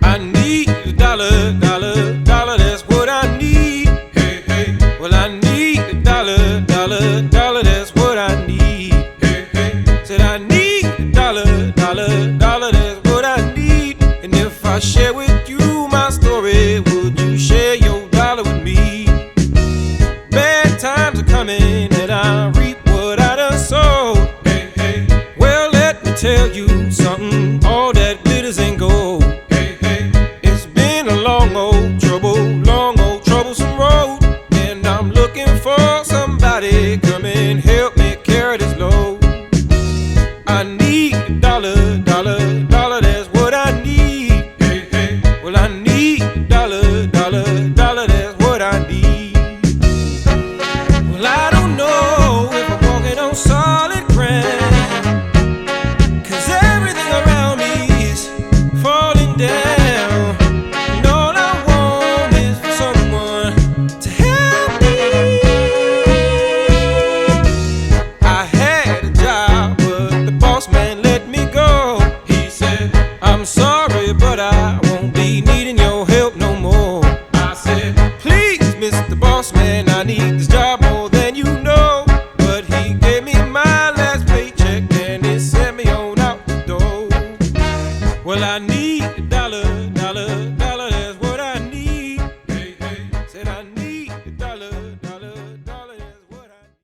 I need a dollar, dollar, dollar, that's what I need. Hey, hey. Well, I need a dollar, dollar, dollar, that's what I need. Hey, hey. Said I need a dollar, dollar, dollar, that's what I need. And if I share with you my story, would you share your dollar with me? Bad times are coming and I reap what I done sowed. Hey, hey. Well, let me tell you something, all that glitters ain't gold. Long old troublesome road, and I'm looking for somebody come and help me carry this load. I need a dollar, dollar, dollar, that's what I need. Hey, hey. Well, I need a dollar, dollar, dollar, that's what I need. Well, I don't know if I'm walking on solid ground, 'cause everything around me is falling down. I'm sorry, but I